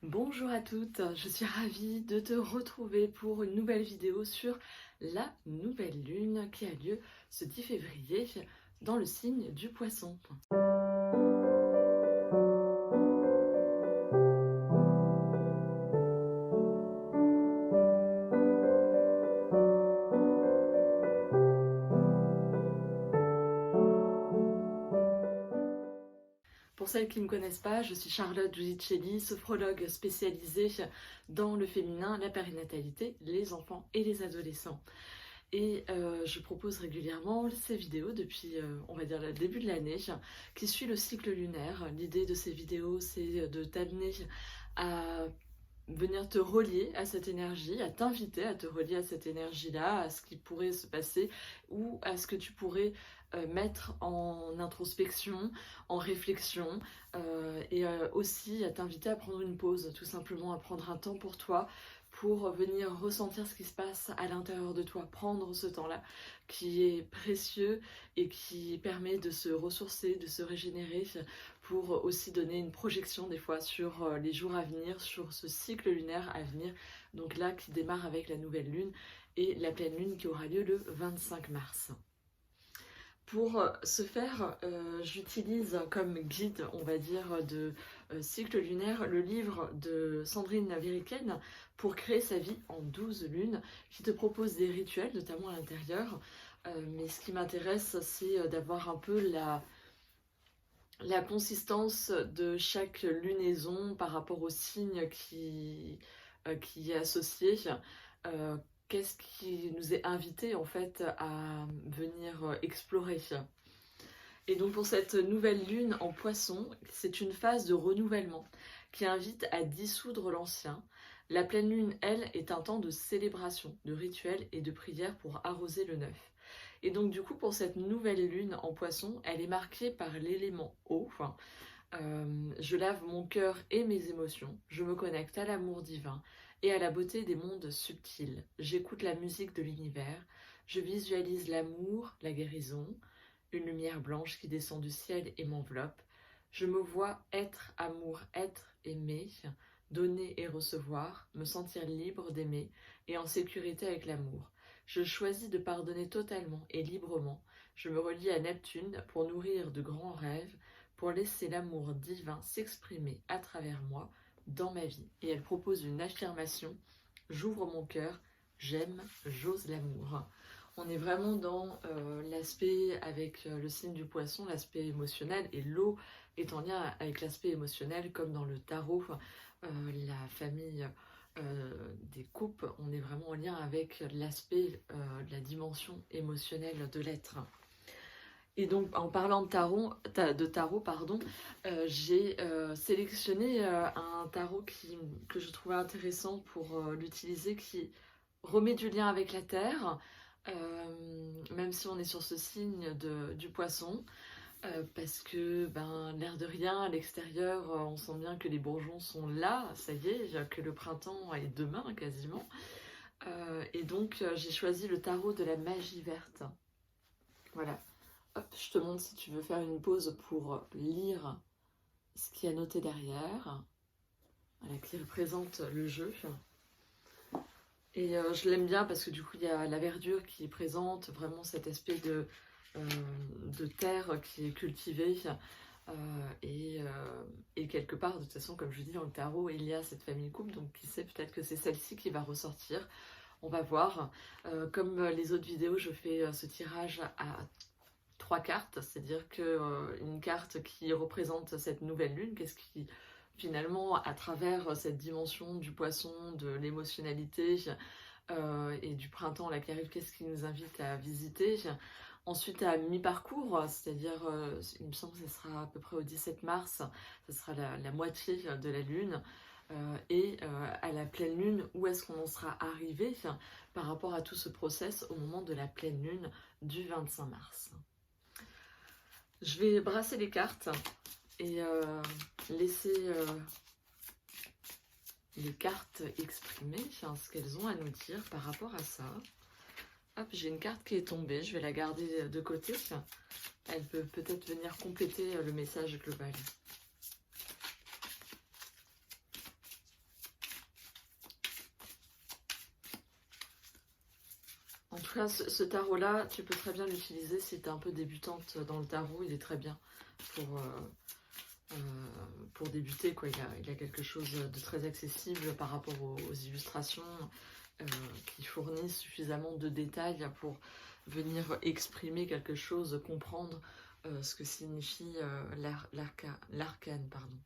Bonjour à toutes, je suis ravie de te retrouver pour une nouvelle vidéo sur la nouvelle lune qui a lieu ce 10 février dans le signe du Poisson. Pour celles qui ne me connaissent pas, je suis Charlotte Giudicelli, sophrologue spécialisée dans le féminin, la périnatalité, les enfants et les adolescents. Et je propose régulièrement ces vidéos depuis, on va dire, le début de l'année, qui suit le cycle lunaire. L'idée de ces vidéos, c'est de t'amener à venir te relier à cette énergie, à t'inviter à te relier à cette énergie-là, à ce qui pourrait se passer ou à ce que tu pourrais mettre en introspection, en réflexion et aussi à t'inviter à prendre une pause, tout simplement à prendre un temps pour toi, pour venir ressentir ce qui se passe à l'intérieur de toi, prendre ce temps-là qui est précieux et qui permet de se ressourcer, de se régénérer, pour aussi donner une projection des fois sur les jours à venir, sur ce cycle lunaire à venir, donc là qui démarre avec la nouvelle lune et la pleine lune qui aura lieu le 25 mars. Pour ce faire, j'utilise comme guide, on va dire, de cycle lunaire, le livre de Sandrine Veriken pour créer sa vie en 12 lunes, qui te propose des rituels, notamment à l'intérieur. Mais ce qui m'intéresse, c'est d'avoir un peu la consistance de chaque lunaison par rapport au signe qui est associé. Euh, Qu'est-ce qui nous est invité en fait à venir explorer. Et donc pour cette nouvelle lune en Poisson, c'est une phase de renouvellement qui invite à dissoudre l'ancien. La pleine lune, elle, est un temps de célébration, de rituel et de prière pour arroser le neuf. Et donc du coup pour cette nouvelle lune en Poisson, elle est marquée par l'élément eau. Je lave mon cœur et mes émotions, je me connecte à l'amour divin et à la beauté des mondes subtils. J'écoute la musique de l'univers, je visualise l'amour, la guérison, une lumière blanche qui descend du ciel et m'enveloppe. Je me vois être amour, être aimé, donner et recevoir, me sentir libre d'aimer et en sécurité avec l'amour. Je choisis de pardonner totalement et librement. Je me relie à Neptune pour nourrir de grands rêves, pour laisser l'amour divin s'exprimer à travers moi dans ma vie. Et elle propose une affirmation: j'ouvre mon cœur, j'aime, j'ose l'amour. On est vraiment dans l'aspect avec le signe du Poisson, l'aspect émotionnel, et l'eau est en lien avec l'aspect émotionnel, comme dans le tarot, la famille des coupes, on est vraiment en lien avec l'aspect de la dimension émotionnelle de l'être. Et donc, en parlant de tarot, pardon, j'ai sélectionné un tarot que je trouvais intéressant pour l'utiliser, qui remet du lien avec la Terre, même si on est sur ce signe du Poisson, parce que, l'air de rien, à l'extérieur, on sent bien que les bourgeons sont là, ça y est, que le printemps est demain quasiment. Et donc, j'ai choisi le tarot de la magie verte. Voilà. Hop, je te montre si tu veux faire une pause pour lire ce qu'il y a noté derrière, voilà, qui représente le jeu. Et je l'aime bien parce que du coup il y a la verdure qui présente vraiment cet aspect de terre qui est cultivée. Et quelque part, de toute façon, comme je dis dans le tarot, il y a cette famille couple, donc qui sait, peut-être que c'est celle-ci qui va ressortir. On va voir. Comme les autres vidéos, je fais ce tirage à 3 cartes, c'est-à-dire qu'une carte qui représente cette nouvelle lune, qu'est-ce qui finalement, à travers cette dimension du Poisson, de l'émotionnalité et du printemps là qui arrive, qu'est-ce qui nous invite à visiter. Ensuite à mi-parcours, c'est-à-dire il me semble que ce sera à peu près au 17 mars, ce sera la moitié de la lune. Et à la pleine lune, où est-ce qu'on en sera arrivé par rapport à tout ce process au moment de la pleine lune du 25 mars. Je vais brasser les cartes et laisser les cartes exprimer ce qu'elles ont à nous dire par rapport à ça. Hop, j'ai une carte qui est tombée, je vais la garder de côté. Elle peut peut-être venir compléter le message global. En tout cas, ce tarot-là, tu peux très bien l'utiliser si tu es un peu débutante dans le tarot. Il est très bien pour, pour débuter, quoi. Il a quelque chose de très accessible par rapport aux illustrations qui fournissent suffisamment de détails pour venir exprimer quelque chose, comprendre ce que signifie l'arcane, pardon.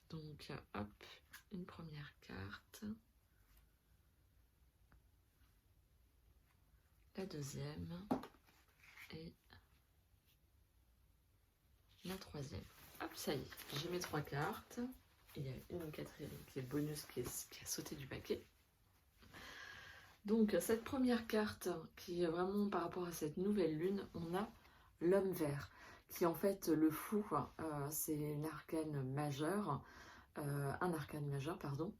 Donc, hop, une première carte. La deuxième et la troisième. Hop, ça y est, j'ai mes 3 cartes. Il y a une quatrième qui est bonus qui a sauté du paquet. Donc, cette première carte qui est vraiment par rapport à cette nouvelle lune, on a l'homme vert, qui est en fait le fou, c'est l'arcane majeur, un arcane majeur, pardon.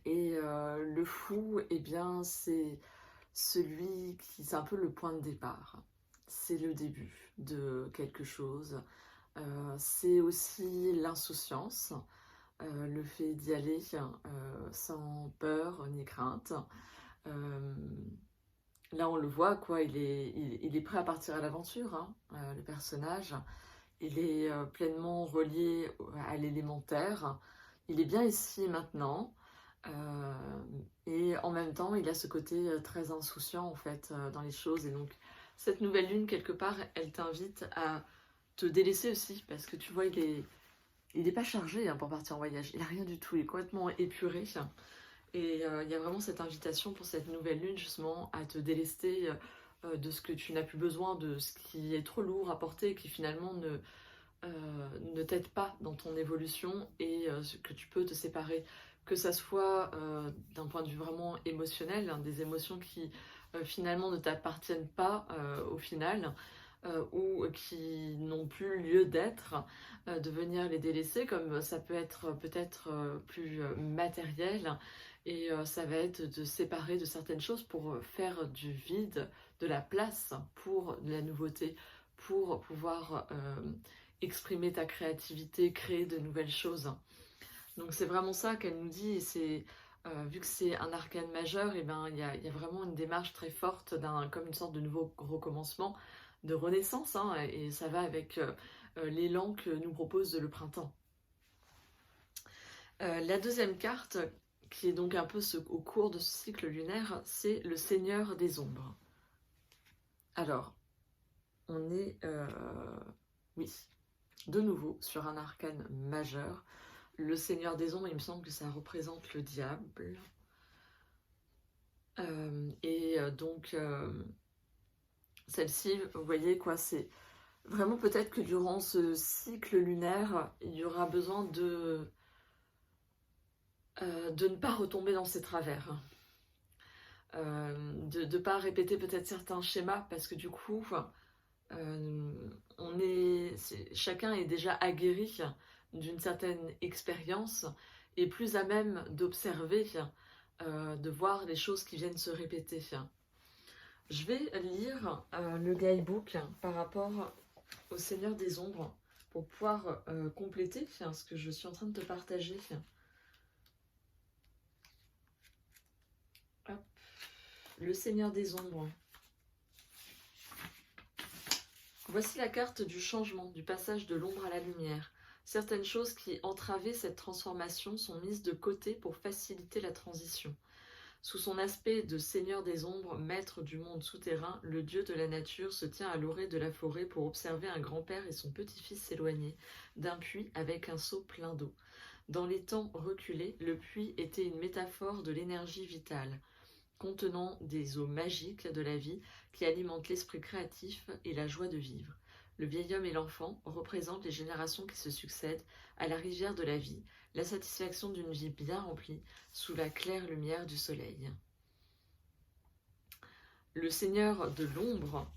Et le fou, eh bien, c'est celui qui, c'est un peu le point de départ. C'est le début de quelque chose. C'est aussi l'insouciance, le fait d'y aller sans peur ni crainte. Là, on le voit, quoi, il est prêt à partir à l'aventure, hein, le personnage. Il est pleinement relié à l'élémentaire. Il est bien ici et maintenant. Et en même temps, il a ce côté très insouciant, en fait, dans les choses. Et donc, cette nouvelle lune, quelque part, elle t'invite à te délaisser aussi. Parce que tu vois, il est pas chargé pour partir en voyage. Il n'a rien du tout. Il est complètement épuré. Et il y a vraiment cette invitation pour cette nouvelle lune, justement, à te délester de ce que tu n'as plus besoin, de ce qui est trop lourd à porter, qui finalement ne t'aide pas dans ton évolution et que tu peux te séparer. Que ça soit d'un point de vue vraiment émotionnel, hein, des émotions qui finalement ne t'appartiennent pas au final, ou qui n'ont plus lieu d'être, de venir les délaisser, comme ça peut être peut-être plus matériel, et ça va être de séparer de certaines choses pour faire du vide, de la place pour de la nouveauté, pour pouvoir exprimer ta créativité, créer de nouvelles choses. Donc c'est vraiment ça qu'elle nous dit, et c'est vu que c'est un arcane majeur, et ben il y a vraiment une démarche très forte comme une sorte de nouveau recommencement, de renaissance, hein, et ça va avec l'élan que nous propose le printemps. La deuxième carte, qui est donc un peu au cours de ce cycle lunaire, c'est le Seigneur des Ombres. Alors, on est, oui, de nouveau sur un arcane majeur. Le Seigneur des Ombres, il me semble que ça représente le diable. Donc, celle-ci, vous voyez quoi, c'est vraiment peut-être que durant ce cycle lunaire, il y aura besoin de ne pas retomber dans ses travers. De ne pas répéter peut-être certains schémas, parce que du coup, chacun est déjà aguerri d'une certaine expérience et plus à même d'observer, de voir les choses qui viennent se répéter. Je vais lire le guidebook par rapport au Seigneur des Ombres pour pouvoir compléter ce que je suis en train de te partager. Hop. Le Seigneur des Ombres. Voici la carte du changement, du passage de l'ombre à la lumière. Certaines choses qui entravaient cette transformation sont mises de côté pour faciliter la transition. Sous son aspect de seigneur des ombres, maître du monde souterrain, le dieu de la nature se tient à l'orée de la forêt pour observer un grand-père et son petit-fils s'éloigner d'un puits avec un seau plein d'eau. Dans les temps reculés, le puits était une métaphore de l'énergie vitale, contenant des eaux magiques de la vie qui alimentent l'esprit créatif et la joie de vivre. Le vieil homme et l'enfant représentent les générations qui se succèdent à la rivière de la vie, la satisfaction d'une vie bien remplie sous la claire lumière du soleil. Le seigneur de l'ombre,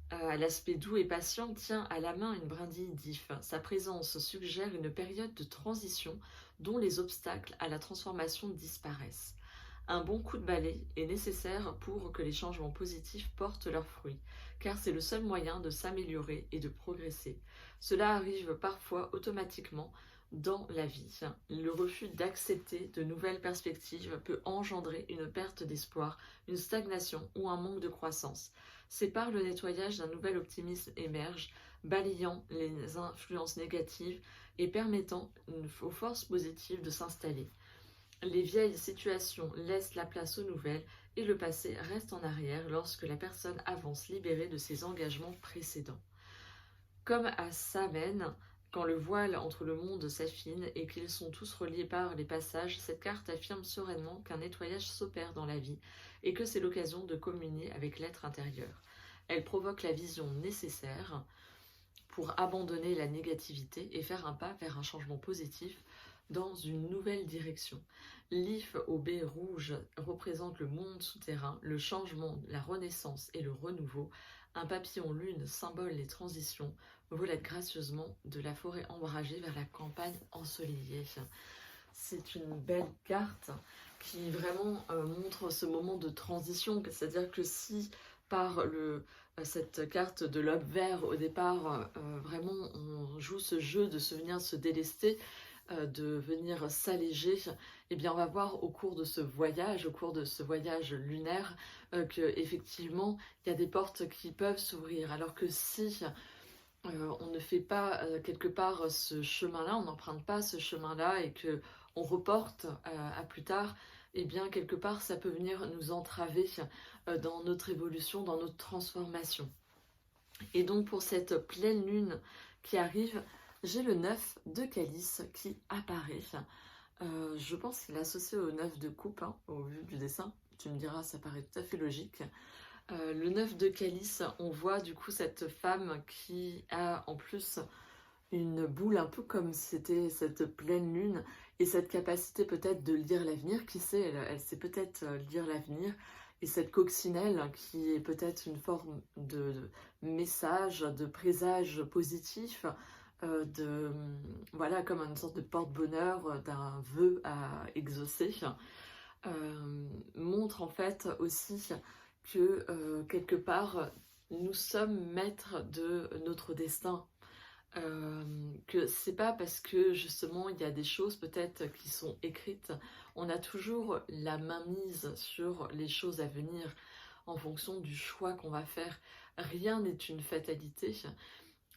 à l'aspect doux et patient, tient à la main une brindille d'if. Sa présence suggère une période de transition dont les obstacles à la transformation disparaissent. Un bon coup de balai est nécessaire pour que les changements positifs portent leurs fruits, car c'est le seul moyen de s'améliorer et de progresser. Cela arrive parfois automatiquement dans la vie. Le refus d'accepter de nouvelles perspectives peut engendrer une perte d'espoir, une stagnation ou un manque de croissance. C'est par le nettoyage d'un nouvel optimisme émerge, balayant les influences négatives et permettant aux forces positives de s'installer. Les vieilles situations laissent la place aux nouvelles et le passé reste en arrière lorsque la personne avance libérée de ses engagements précédents. Comme à Samhain, quand le voile entre le monde s'affine et qu'ils sont tous reliés par les passages, cette carte affirme sereinement qu'un nettoyage s'opère dans la vie et que c'est l'occasion de communier avec l'être intérieur. Elle provoque la vision nécessaire pour abandonner la négativité et faire un pas vers un changement positif dans une nouvelle direction. L'if au baie rouge représente le monde souterrain, le changement, la renaissance et le renouveau. Un papillon lune symbole les transitions, volette gracieusement de la forêt ombragée vers la campagne ensoleillée. C'est une belle carte qui vraiment montre ce moment de transition, c'est-à-dire que si par cette carte de l'aube vert au départ, vraiment on joue ce jeu de se venir se délester, de venir s'alléger, et bien on va voir au cours de ce voyage lunaire, que effectivement il y a des portes qui peuvent s'ouvrir, alors que si on ne fait pas quelque part ce chemin-là, on n'emprunte pas ce chemin-là et que on reporte à plus tard, et bien quelque part ça peut venir nous entraver dans notre évolution, dans notre transformation. Et donc pour cette pleine lune qui arrive, j'ai le 9 de calice qui apparaît. Je pense qu'il est associé au 9 de coupe, hein, au vu du dessin. Tu me diras, ça paraît tout à fait logique. Le 9 de calice, on voit du coup cette femme qui a en plus une boule un peu comme si c'était cette pleine lune et cette capacité peut-être de lire l'avenir, qui sait, elle sait peut-être lire l'avenir, et cette coccinelle qui est peut-être une forme de message, de présage positif, voilà, comme une sorte de porte-bonheur, d'un vœu à exaucer, montre en fait aussi que quelque part nous sommes maîtres de notre destin, que c'est pas parce que justement il y a des choses peut-être qui sont écrites, on a toujours la main mise sur les choses à venir en fonction du choix qu'on va faire. Rien n'est une fatalité,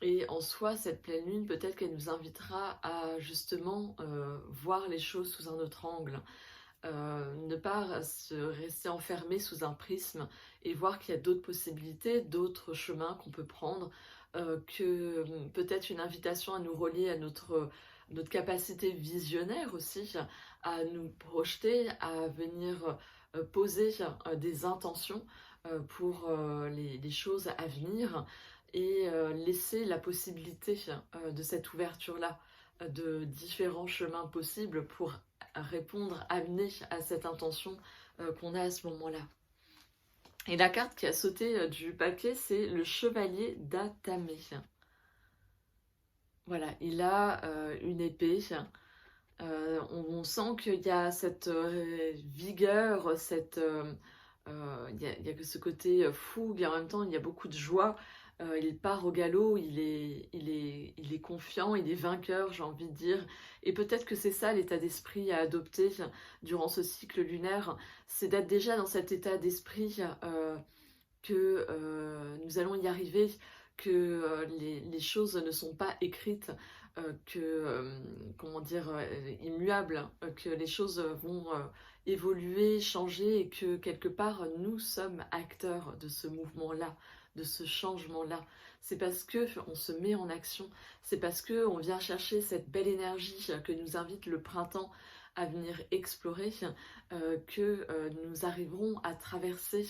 et en soi cette pleine lune peut-être qu'elle nous invitera à justement voir les choses sous un autre angle. Ne pas se rester enfermé sous un prisme et voir qu'il y a d'autres possibilités, d'autres chemins qu'on peut prendre, que peut-être une invitation à nous relier à notre capacité visionnaire aussi, à nous projeter, à venir poser des intentions pour les choses à venir, et laisser la possibilité de cette ouverture-là, de différents chemins possibles pour répondre, amener à cette intention qu'on a à ce moment-là. Et la carte qui a sauté du paquet, c'est le chevalier d'Atamé. Voilà, il a une épée. On sent qu'il y a cette vigueur, il y a que ce côté fougue, et en même temps il y a beaucoup de joie. Il part au galop, il est confiant, il est vainqueur, j'ai envie de dire. Et peut-être que c'est ça l'état d'esprit à adopter durant ce cycle lunaire, c'est d'être déjà dans cet état d'esprit que nous allons y arriver, que les choses ne sont pas écrites, comment dire, immuables, que les choses vont évoluer, changer, et que quelque part nous sommes acteurs de ce mouvement-là, de ce changement-là. C'est parce que on se met en action, c'est parce que on vient chercher cette belle énergie que nous invite le printemps à venir explorer, que nous arriverons à traverser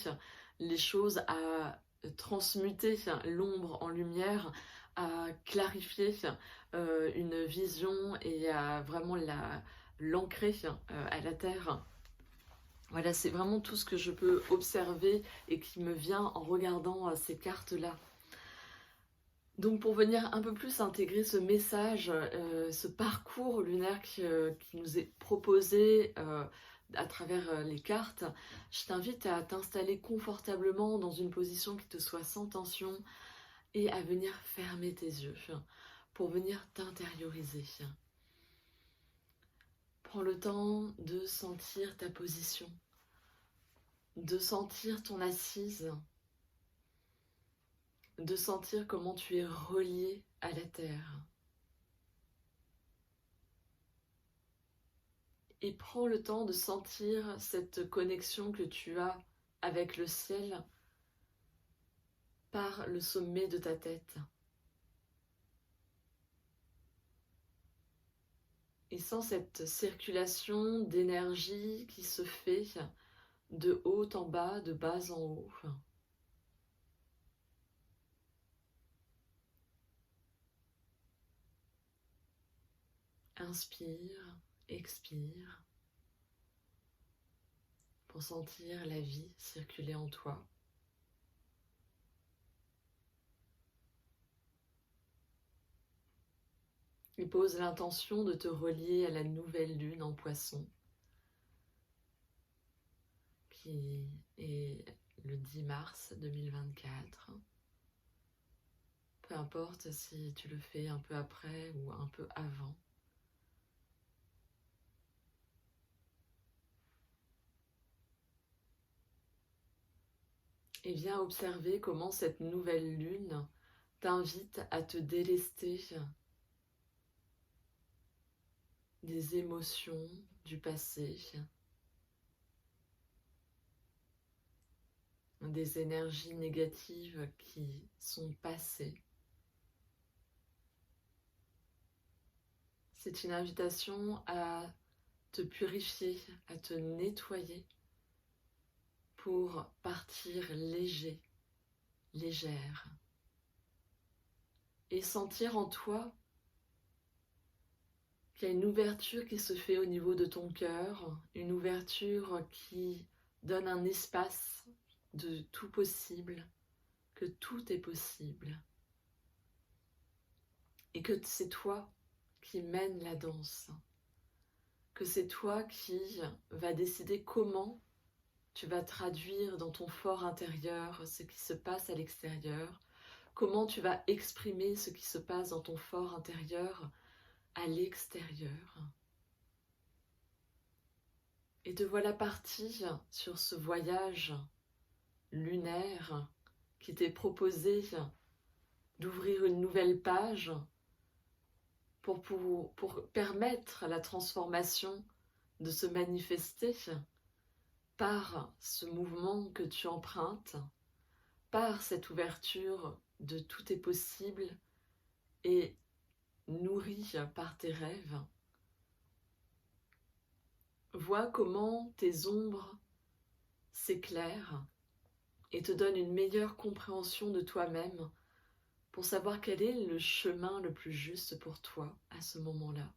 les choses, à transmuter l'ombre en lumière, à clarifier une vision et à vraiment l'ancrer à la terre. Voilà, c'est vraiment tout ce que je peux observer et qui me vient en regardant ces cartes-là. Donc pour venir un peu plus intégrer ce message, ce parcours lunaire qui nous est proposé à travers les cartes, je t'invite à t'installer confortablement dans une position qui te soit sans tension et à venir fermer tes yeux pour venir t'intérioriser. Prends le temps de sentir ta position, de sentir ton assise, de sentir comment tu es relié à la terre. Et prends le temps de sentir cette connexion que tu as avec le ciel par le sommet de ta tête. Et sens cette circulation d'énergie qui se fait de haut en bas, de bas en haut. Inspire, expire, pour sentir la vie circuler en toi. Et pose l'intention de te relier à la nouvelle lune en Poisson, qui est le 10 mars 2024. Peu importe si tu le fais un peu après ou un peu avant. Et viens observer comment cette nouvelle lune t'invite à te délester des émotions du passé, des énergies négatives qui sont passées. C'est une invitation à te purifier, à te nettoyer pour partir léger, légère. Et sentir en toi qu'il y a une ouverture qui se fait au niveau de ton cœur, une ouverture qui donne un espace de tout possible, que tout est possible. Et que c'est toi qui mène la danse, que c'est toi qui va décider comment tu vas traduire dans ton fort intérieur ce qui se passe à l'extérieur, comment tu vas exprimer ce qui se passe dans ton fort intérieur à l'extérieur. Et te voilà parti sur ce voyage lunaire qui t'est proposé d'ouvrir une nouvelle page pour permettre à la transformation de se manifester par ce mouvement que tu empruntes, par cette ouverture de tout est possible et nourri par tes rêves. Vois comment tes ombres s'éclairent et te donnent une meilleure compréhension de toi-même pour savoir quel est le chemin le plus juste pour toi à ce moment-là.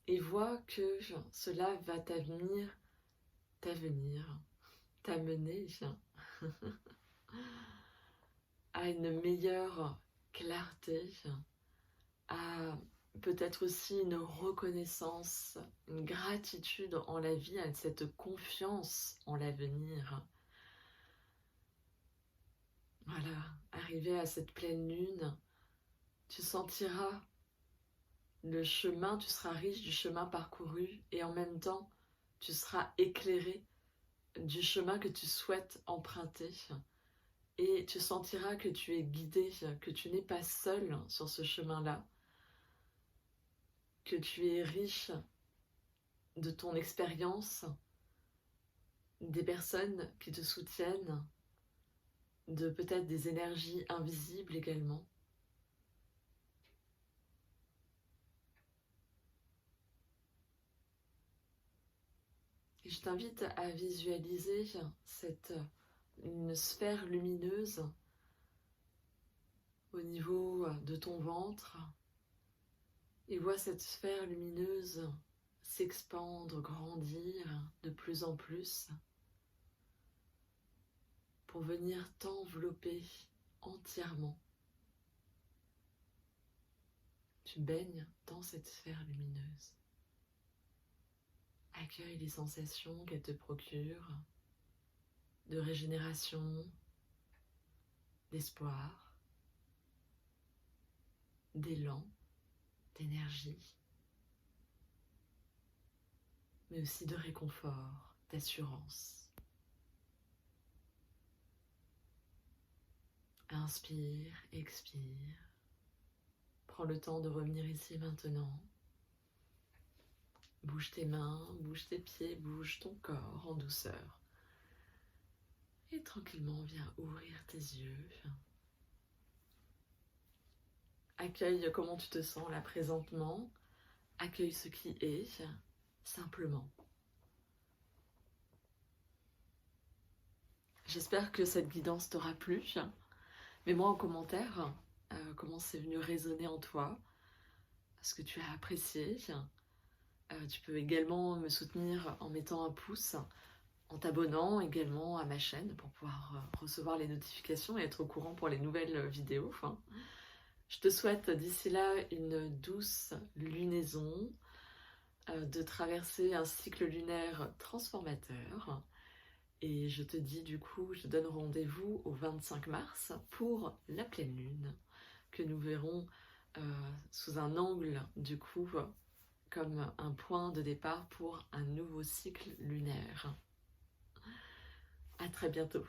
Et vois que cela va t'amener à une meilleure clarté, à peut-être aussi une reconnaissance, une gratitude en la vie, à cette confiance en l'avenir. Voilà, arrivé à cette pleine lune, tu sentiras le chemin, tu seras riche du chemin parcouru et en même temps, tu seras éclairé du chemin que tu souhaites emprunter. Et tu sentiras que tu es guidé, que tu n'es pas seul sur ce chemin-là, que tu es riche de ton expérience, des personnes qui te soutiennent, de peut-être des énergies invisibles également. Et je t'invite à visualiser une sphère lumineuse au niveau de ton ventre et vois cette sphère lumineuse s'expandre, grandir de plus en plus pour venir t'envelopper entièrement. Tu baignes dans cette sphère lumineuse. Accueille les sensations qu'elle te procure de régénération, d'espoir, d'élan, d'énergie, mais aussi de réconfort, d'assurance. Inspire, expire. Prends le temps de revenir ici maintenant. Bouge tes mains, bouge tes pieds, bouge ton corps en douceur. Et tranquillement, viens ouvrir tes yeux. Accueille comment tu te sens là présentement. Accueille ce qui est, simplement. J'espère que cette guidance t'aura plu. Mets-moi en commentaire comment c'est venu résonner en toi, ce que tu as apprécié. Tu peux également me soutenir en mettant un pouce, en t'abonnant également à ma chaîne pour pouvoir recevoir les notifications et être au courant pour les nouvelles vidéos. Je te souhaite d'ici là une douce lunaison, de traverser un cycle lunaire transformateur. Et je te dis du coup, je te donne rendez-vous au 25 mars pour la pleine lune, que nous verrons sous un angle du coup comme un point de départ pour un nouveau cycle lunaire. À très bientôt.